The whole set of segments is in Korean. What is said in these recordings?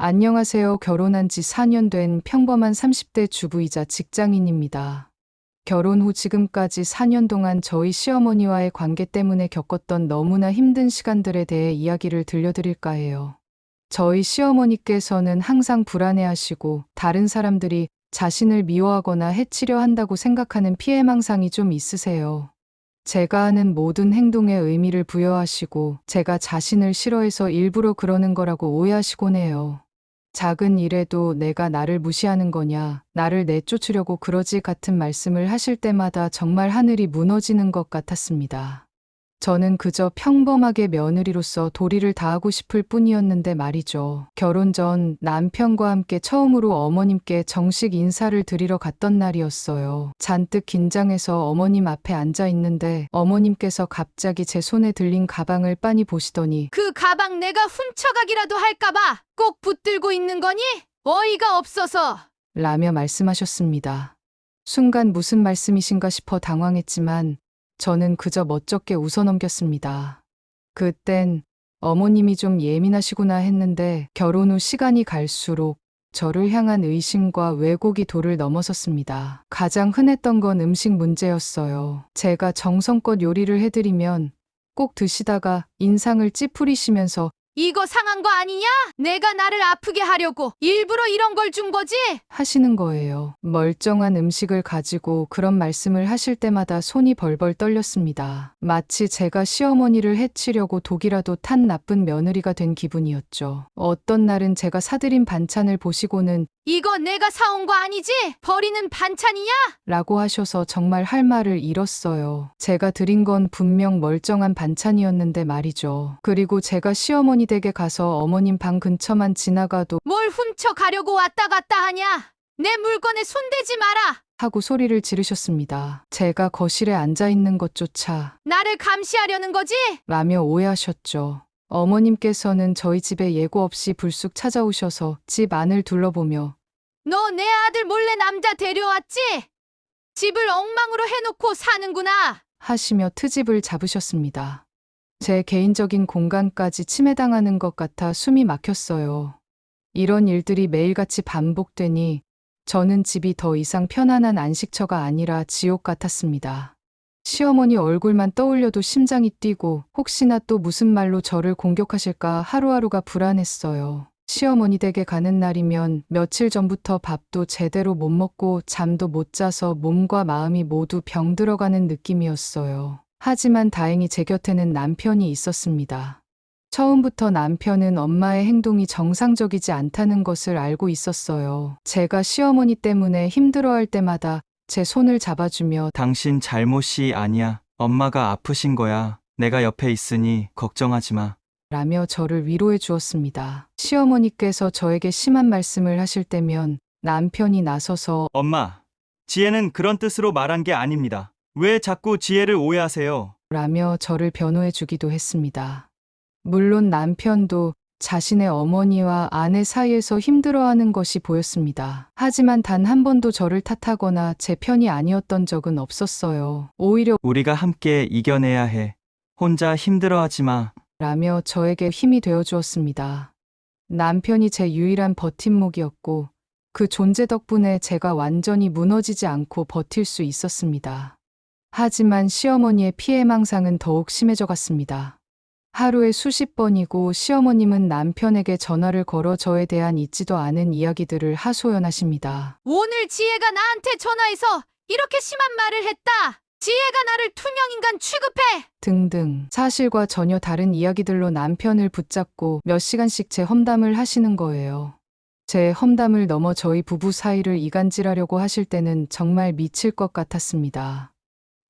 안녕하세요. 결혼한 지 4년 된 평범한 30대 주부이자 직장인입니다. 결혼 후 지금까지 4년 동안 저희 시어머니와의 관계 때문에 겪었던 너무나 힘든 시간들에 대해 이야기를 들려드릴까 해요. 저희 시어머니께서는 항상 불안해하시고 다른 사람들이 자신을 미워하거나 해치려 한다고 생각하는 피해망상이 좀 있으세요. 제가 하는 모든 행동에 의미를 부여하시고 제가 자신을 싫어해서 일부러 그러는 거라고 오해하시곤 해요. 작은 일에도 내가 나를 무시하는 거냐, 나를 내쫓으려고 그러지 같은 말씀을 하실 때마다 정말 하늘이 무너지는 것 같았습니다. 저는 그저 평범하게 며느리로서 도리를 다하고 싶을 뿐이었는데 말이죠. 결혼 전 남편과 함께 처음으로 어머님께 정식 인사를 드리러 갔던 날이었어요. 잔뜩 긴장해서 어머님 앞에 앉아 있는데 어머님께서 갑자기 제 손에 들린 가방을 빤히 보시더니 그 가방 내가 훔쳐가기라도 할까봐 꼭 붙들고 있는 거니? 어이가 없어서. 라며 말씀하셨습니다. 순간 무슨 말씀이신가 싶어 당황했지만 저는 그저 멋쩍게 웃어넘겼습니다. 그땐 어머님이 좀 예민하시구나 했는데 결혼 후 시간이 갈수록 저를 향한 의심과 왜곡이 도를 넘어섰습니다. 가장 흔했던 건 음식 문제였어요. 제가 정성껏 요리를 해드리면 꼭 드시다가 인상을 찌푸리시면서 이거 상한 거 아니냐? 내가 나를 아프게 하려고 일부러 이런 걸 준 거지? 하시는 거예요. 멀쩡한 음식을 가지고 그런 말씀을 하실 때마다 손이 벌벌 떨렸습니다. 마치 제가 시어머니를 해치려고 독이라도 탄 나쁜 며느리가 된 기분이었죠. 어떤 날은 제가 사드린 반찬을 보시고는 이거 내가 사온 거 아니지? 버리는 반찬이야? 라고 하셔서 정말 할 말을 잃었어요. 제가 드린 건 분명 멀쩡한 반찬이었는데 말이죠. 그리고 제가 시어머니 댁에 가서 어머님 방 근처만 지나가도 뭘 훔쳐가려고 왔다 갔다 하냐? 내 물건에 손대지 마라. 하고 소리를 지르셨습니다. 제가 거실에 앉아 있는 것조차 나를 감시하려는 거지? 라며 오해하셨죠. 어머님께서는 저희 집에 예고 없이 불쑥 찾아오셔서 집 안을 둘러보며 너 내 아들 몰래 남자 데려왔지? 집을 엉망으로 해놓고 사는구나. 하시며 트집을 잡으셨습니다. 제 개인적인 공간까지 침해당하는 것 같아 숨이 막혔어요. 이런 일들이 매일같이 반복되니 저는 집이 더 이상 편안한 안식처가 아니라 지옥 같았습니다. 시어머니 얼굴만 떠올려도 심장이 뛰고 혹시나 또 무슨 말로 저를 공격하실까 하루하루가 불안했어요. 시어머니 댁에 가는 날이면 며칠 전부터 밥도 제대로 못 먹고 잠도 못 자서 몸과 마음이 모두 병들어가는 느낌이었어요. 하지만 다행히 제 곁에는 남편이 있었습니다. 처음부터 남편은 엄마의 행동이 정상적이지 않다는 것을 알고 있었어요. 제가 시어머니 때문에 힘들어할 때마다 제 손을 잡아주며 당신 잘못이 아니야. 엄마가 아프신 거야. 내가 옆에 있으니 걱정하지 마. 라며 저를 위로해 주었습니다. 시어머니께서 저에게 심한 말씀을 하실 때면 남편이 나서서 엄마, 지혜는 그런 뜻으로 말한 게 아닙니다. 왜 자꾸 지혜를 오해하세요? 라며 저를 변호해 주기도 했습니다. 물론 남편도 자신의 어머니와 아내 사이에서 힘들어하는 것이 보였습니다. 하지만 단 한 번도 저를 탓하거나 제 편이 아니었던 적은 없었어요. 오히려 우리가 함께 이겨내야 해. 혼자 힘들어하지 마. 라며 저에게 힘이 되어 주었습니다. 남편이 제 유일한 버팀목이었고 그 존재 덕분에 제가 완전히 무너지지 않고 버틸 수 있었습니다. 하지만 시어머니의 피해망상은 더욱 심해져 갔습니다. 하루에 수십 번이고 시어머님은 남편에게 전화를 걸어 저에 대한 있지도 않은 이야기들을 하소연하십니다. 오늘 지혜가 나한테 전화해서 이렇게 심한 말을 했다. 지혜가 나를 투명인간 취급해. 등등 사실과 전혀 다른 이야기들로 남편을 붙잡고 몇 시간씩 제 험담을 하시는 거예요. 제 험담을 넘어 저희 부부 사이를 이간질하려고 하실 때는 정말 미칠 것 같았습니다.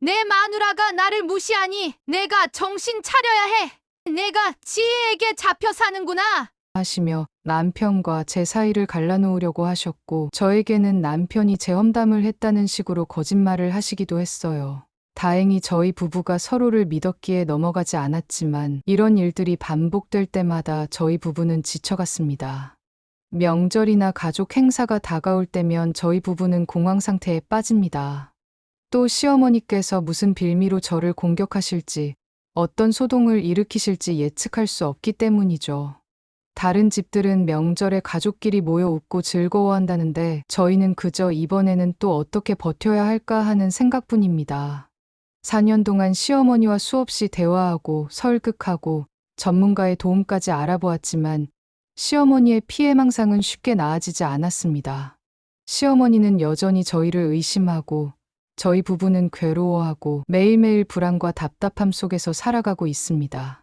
내 마누라가 나를 무시하니 내가 정신 차려야 해. 내가 지혜에게 잡혀 사는구나. 하시며 남편과 제 사이를 갈라놓으려고 하셨고 저에게는 남편이 제 험담을 했다는 식으로 거짓말을 하시기도 했어요. 다행히 저희 부부가 서로를 믿었기에 넘어가지 않았지만 이런 일들이 반복될 때마다 저희 부부는 지쳐갔습니다. 명절이나 가족 행사가 다가올 때면 저희 부부는 공황 상태에 빠집니다. 또 시어머니께서 무슨 빌미로 저를 공격하실지 어떤 소동을 일으키실지 예측할 수 없기 때문이죠. 다른 집들은 명절에 가족끼리 모여 웃고 즐거워한다는데 저희는 그저 이번에는 또 어떻게 버텨야 할까 하는 생각뿐입니다. 4년 동안 시어머니와 수없이 대화하고 설득하고 전문가의 도움까지 알아보았지만 시어머니의 피해망상은 쉽게 나아지지 않았습니다. 시어머니는 여전히 저희를 의심하고 저희 부부는 괴로워하고 매일매일 불안과 답답함 속에서 살아가고 있습니다.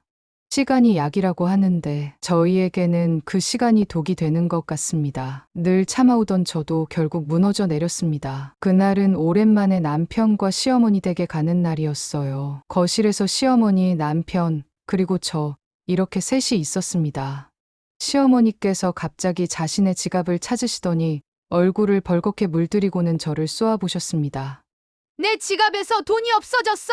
시간이 약이라고 하는데 저희에게는 그 시간이 독이 되는 것 같습니다. 늘 참아오던 저도 결국 무너져 내렸습니다. 그날은 오랜만에 남편과 시어머니 댁에 가는 날이었어요. 거실에서 시어머니, 남편, 그리고 저 이렇게 셋이 있었습니다. 시어머니께서 갑자기 자신의 지갑을 찾으시더니 얼굴을 벌겋게 물들이고는 저를 쏘아보셨습니다. 내 지갑에서 돈이 없어졌어.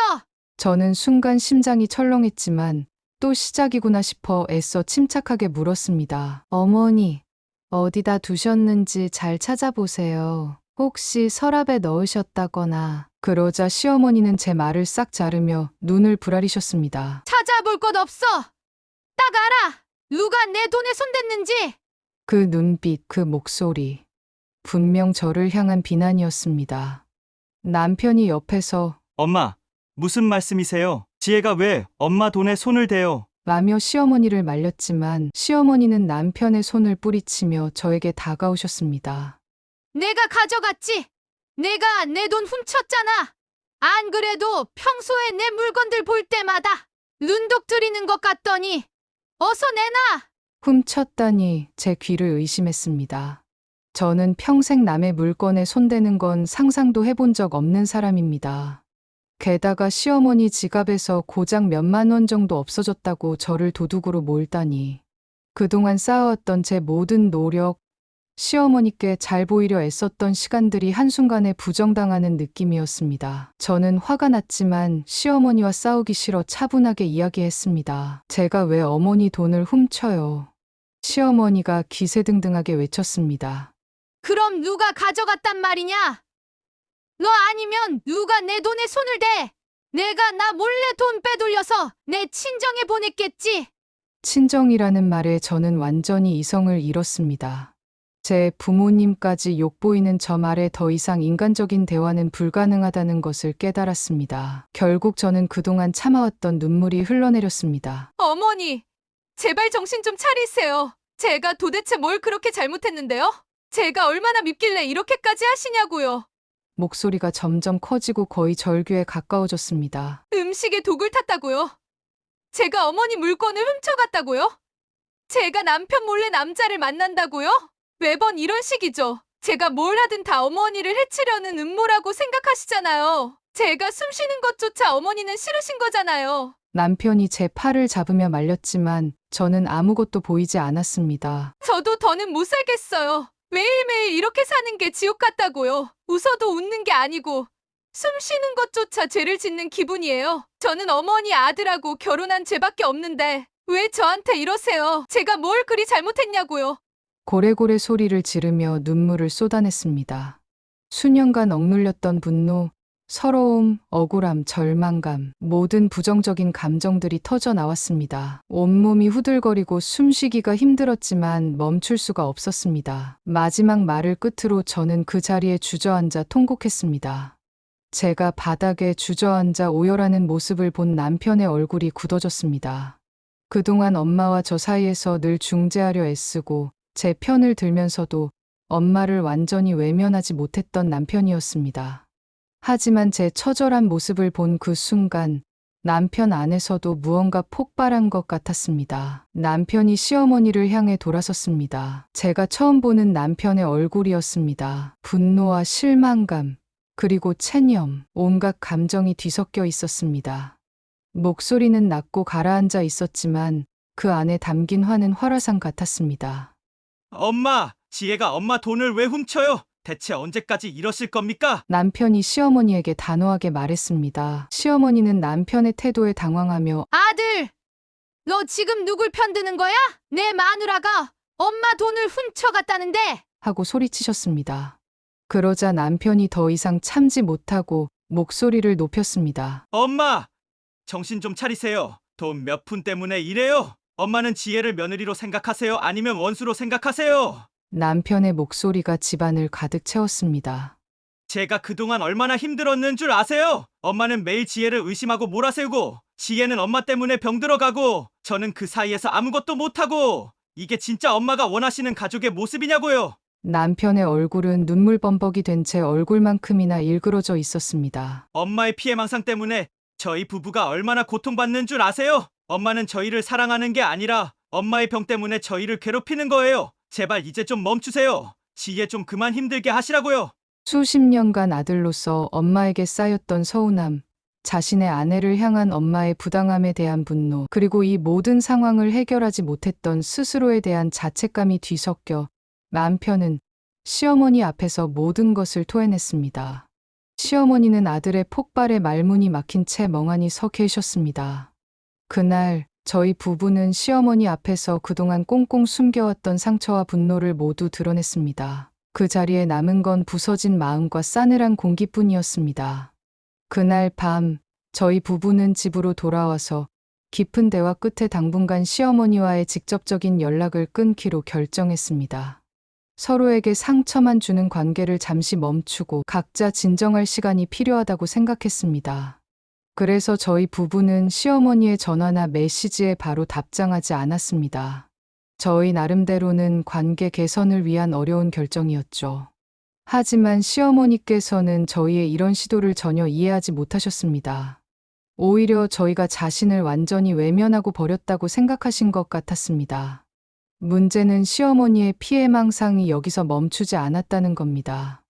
저는 순간 심장이 철렁했지만 또 시작이구나 싶어 애써 침착하게 물었습니다. 어머니, 어디다 두셨는지 잘 찾아보세요. 혹시 서랍에 넣으셨다거나. 그러자 시어머니는 제 말을 싹 자르며 눈을 부라리셨습니다. 찾아볼 것 없어. 딱 알아. 누가 내 돈에 손댔는지. 그 눈빛, 그 목소리. 분명 저를 향한 비난이었습니다. 남편이 옆에서 엄마, 무슨 말씀이세요? 지혜가 왜 엄마 돈에 손을 대요? 라며 시어머니를 말렸지만 시어머니는 남편의 손을 뿌리치며 저에게 다가오셨습니다. 내가 가져갔지. 내가 내 돈 훔쳤잖아. 안 그래도 평소에 내 물건들 볼 때마다 눈독 들이는 것 같더니 어서 내놔. 훔쳤다니 제 귀를 의심했습니다. 저는 평생 남의 물건에 손대는 건 상상도 해본 적 없는 사람입니다. 게다가 시어머니 지갑에서 고작 몇만 원 정도 없어졌다고 저를 도둑으로 몰다니. 그동안 쌓아왔던 제 모든 노력, 시어머니께 잘 보이려 애썼던 시간들이 한순간에 부정당하는 느낌이었습니다. 저는 화가 났지만 시어머니와 싸우기 싫어 차분하게 이야기했습니다. 제가 왜 어머니 돈을 훔쳐요? 시어머니가 기세등등하게 외쳤습니다. 그럼 누가 가져갔단 말이냐? 너 아니면 누가 내 돈에 손을 대? 내가 나 몰래 돈 빼돌려서 내 친정에 보냈겠지. 친정이라는 말에 저는 완전히 이성을 잃었습니다. 제 부모님까지 욕보이는 저 말에 더 이상 인간적인 대화는 불가능하다는 것을 깨달았습니다. 결국 저는 그동안 참아왔던 눈물이 흘러내렸습니다. 어머니, 제발 정신 좀 차리세요. 제가 도대체 뭘 그렇게 잘못했는데요? 제가 얼마나 밉길래 이렇게까지 하시냐고요. 목소리가 점점 커지고 거의 절규에 가까워졌습니다. 음식에 독을 탔다고요? 제가 어머니 물건을 훔쳐갔다고요? 제가 남편 몰래 남자를 만난다고요? 매번 이런 식이죠. 제가 뭘 하든 다 어머니를 해치려는 음모라고 생각하시잖아요. 제가 숨 쉬는 것조차 어머니는 싫으신 거잖아요. 남편이 제 팔을 잡으며 말렸지만 저는 아무것도 보이지 않았습니다. 저도 더는 못 살겠어요. 매일매일 이렇게 사는 게 지옥 같다고요. 웃어도 웃는 게 아니고 숨 쉬는 것조차 죄를 짓는 기분이에요. 저는 어머니 아들하고 결혼한 죄밖에 없는데 왜 저한테 이러세요? 제가 뭘 그리 잘못했냐고요. 고래고래 소리를 지르며 눈물을 쏟아냈습니다. 수년간 억눌렸던 분노, 서러움, 억울함, 절망감, 모든 부정적인 감정들이 터져 나왔습니다. 온몸이 후들거리고 숨쉬기가 힘들었지만 멈출 수가 없었습니다. 마지막 말을 끝으로 저는 그 자리에 주저앉아 통곡했습니다. 제가 바닥에 주저앉아 오열하는 모습을 본 남편의 얼굴이 굳어졌습니다. 그동안 엄마와 저 사이에서 늘 중재하려 애쓰고 제 편을 들면서도 엄마를 완전히 외면하지 못했던 남편이었습니다. 하지만 제 처절한 모습을 본 그 순간 남편 안에서도 무언가 폭발한 것 같았습니다. 남편이 시어머니를 향해 돌아섰습니다. 제가 처음 보는 남편의 얼굴이었습니다. 분노와 실망감, 그리고 체념, 온갖 감정이 뒤섞여 있었습니다. 목소리는 낮고 가라앉아 있었지만 그 안에 담긴 화는 활화산 같았습니다. 엄마, 지혜가 엄마 돈을 왜 훔쳐요? 대체 언제까지 이러실 겁니까? 남편이 시어머니에게 단호하게 말했습니다. 시어머니는 남편의 태도에 당황하며 아들, 너 지금 누굴 편드는 거야? 내 마누라가 엄마 돈을 훔쳐갔다는데. 하고 소리치셨습니다. 그러자 남편이 더 이상 참지 못하고 목소리를 높였습니다. 엄마, 정신 좀 차리세요. 돈 몇 푼 때문에 이래요? 엄마는 지혜를 며느리로 생각하세요? 아니면 원수로 생각하세요? 남편의 목소리가 집안을 가득 채웠습니다. 제가 그동안 얼마나 힘들었는 줄 아세요? 엄마는 매일 지혜를 의심하고 몰아세우고, 지혜는 엄마 때문에 병들어가고, 저는 그 사이에서 아무것도 못하고, 이게 진짜 엄마가 원하시는 가족의 모습이냐고요? 남편의 얼굴은 눈물범벅이 된 채 얼굴만큼이나 일그러져 있었습니다. 엄마의 피해망상 때문에 저희 부부가 얼마나 고통받는 줄 아세요? 엄마는 저희를 사랑하는 게 아니라 엄마의 병 때문에 저희를 괴롭히는 거예요. 제발 이제 좀 멈추세요. 지혜 좀 그만 힘들게 하시라고요. 수십 년간 아들로서 엄마에게 쌓였던 서운함, 자신의 아내를 향한 엄마의 부당함에 대한 분노, 그리고 이 모든 상황을 해결하지 못했던 스스로에 대한 자책감이 뒤섞여 남편은 시어머니 앞에서 모든 것을 토해냈습니다. 시어머니는 아들의 폭발에 말문이 막힌 채 멍하니 서 계셨습니다. 그날 저희 부부는 시어머니 앞에서 그동안 꽁꽁 숨겨왔던 상처와 분노를 모두 드러냈습니다. 그 자리에 남은 건 부서진 마음과 싸늘한 공기뿐이었습니다. 그날 밤 저희 부부는 집으로 돌아와서 깊은 대화 끝에 당분간 시어머니와의 직접적인 연락을 끊기로 결정했습니다. 서로에게 상처만 주는 관계를 잠시 멈추고 각자 진정할 시간이 필요하다고 생각했습니다. 그래서 저희 부부는 시어머니의 전화나 메시지에 바로 답장하지 않았습니다. 저희 나름대로는 관계 개선을 위한 어려운 결정이었죠. 하지만 시어머니께서는 저희의 이런 시도를 전혀 이해하지 못하셨습니다. 오히려 저희가 자신을 완전히 외면하고 버렸다고 생각하신 것 같았습니다. 문제는 시어머니의 피해망상이 여기서 멈추지 않았다는 겁니다.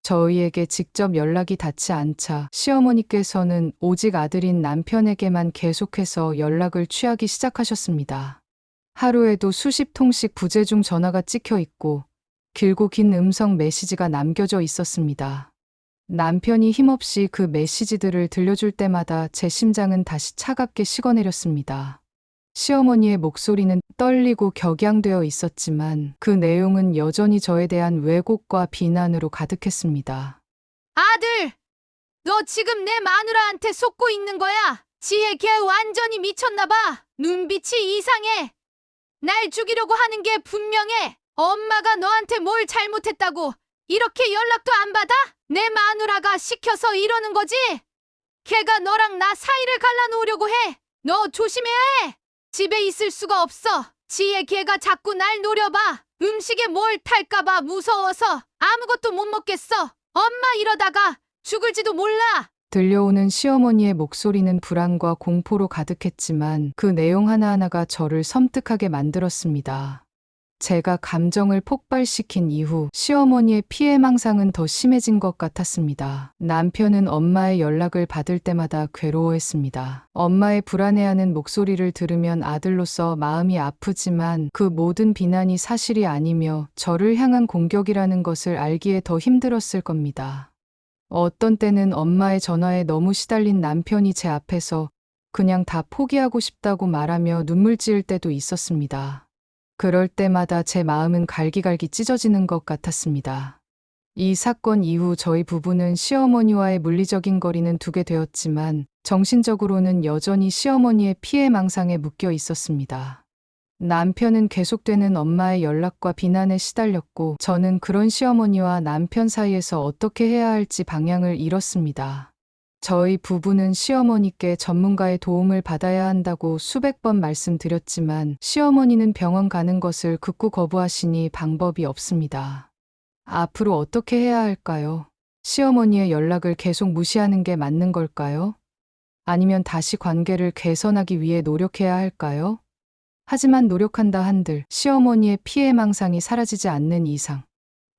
저희에게 직접 연락이 닿지 않자 시어머니께서는 오직 아들인 남편에게만 계속해서 연락을 취하기 시작하셨습니다. 하루에도 수십 통씩 부재중 전화가 찍혀 있고 길고 긴 음성 메시지가 남겨져 있었습니다. 남편이 힘없이 그 메시지들을 들려줄 때마다 제 심장은 다시 차갑게 식어내렸습니다. 시어머니의 목소리는 떨리고 격양되어 있었지만 그 내용은 여전히 저에 대한 왜곡과 비난으로 가득했습니다. 아들! 너 지금 내 마누라한테 속고 있는 거야? 지혜 걔 완전히 미쳤나봐. 눈빛이 이상해. 날 죽이려고 하는 게 분명해. 엄마가 너한테 뭘 잘못했다고 이렇게 연락도 안 받아? 내 마누라가 시켜서 이러는 거지? 걔가 너랑 나 사이를 갈라놓으려고 해. 너 조심해야 해. 집에 있을 수가 없어. 지혜 걔가 자꾸 날 노려봐. 음식에 뭘 탈까봐 무서워서 아무것도 못 먹겠어. 엄마 이러다가 죽을지도 몰라. 들려오는 시어머니의 목소리는 불안과 공포로 가득했지만 그 내용 하나하나가 저를 섬뜩하게 만들었습니다. 제가 감정을 폭발시킨 이후 시어머니의 피해망상은 더 심해진 것 같았습니다. 남편은 엄마의 연락을 받을 때마다 괴로워했습니다. 엄마의 불안해하는 목소리를 들으면 아들로서 마음이 아프지만 그 모든 비난이 사실이 아니며 저를 향한 공격이라는 것을 알기에 더 힘들었을 겁니다. 어떤 때는 엄마의 전화에 너무 시달린 남편이 제 앞에서 그냥 다 포기하고 싶다고 말하며 눈물 지을 때도 있었습니다. 그럴 때마다 제 마음은 갈기갈기 찢어지는 것 같았습니다. 이 사건 이후 저희 부부는 시어머니와의 물리적인 거리는 두게 되었지만 정신적으로는 여전히 시어머니의 피해망상에 묶여 있었습니다. 남편은 계속되는 엄마의 연락과 비난에 시달렸고 저는 그런 시어머니와 남편 사이에서 어떻게 해야 할지 방향을 잃었습니다. 저희 부부는 시어머니께 전문가의 도움을 받아야 한다고 수백 번 말씀드렸지만 시어머니는 병원 가는 것을 극구 거부하시니 방법이 없습니다. 앞으로 어떻게 해야 할까요? 시어머니의 연락을 계속 무시하는 게 맞는 걸까요? 아니면 다시 관계를 개선하기 위해 노력해야 할까요? 하지만 노력한다 한들 시어머니의 피해망상이 사라지지 않는 이상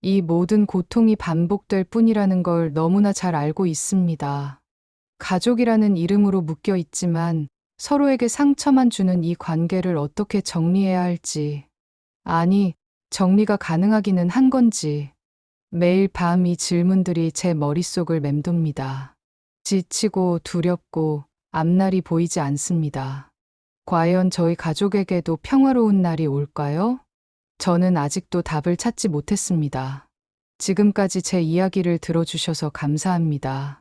이 모든 고통이 반복될 뿐이라는 걸 너무나 잘 알고 있습니다. 가족이라는 이름으로 묶여 있지만 서로에게 상처만 주는 이 관계를 어떻게 정리해야 할지, 아니, 정리가 가능하기는 한 건지, 매일 밤 이 질문들이 제 머릿속을 맴돕니다. 지치고 두렵고 앞날이 보이지 않습니다. 과연 저희 가족에게도 평화로운 날이 올까요? 저는 아직도 답을 찾지 못했습니다. 지금까지 제 이야기를 들어주셔서 감사합니다.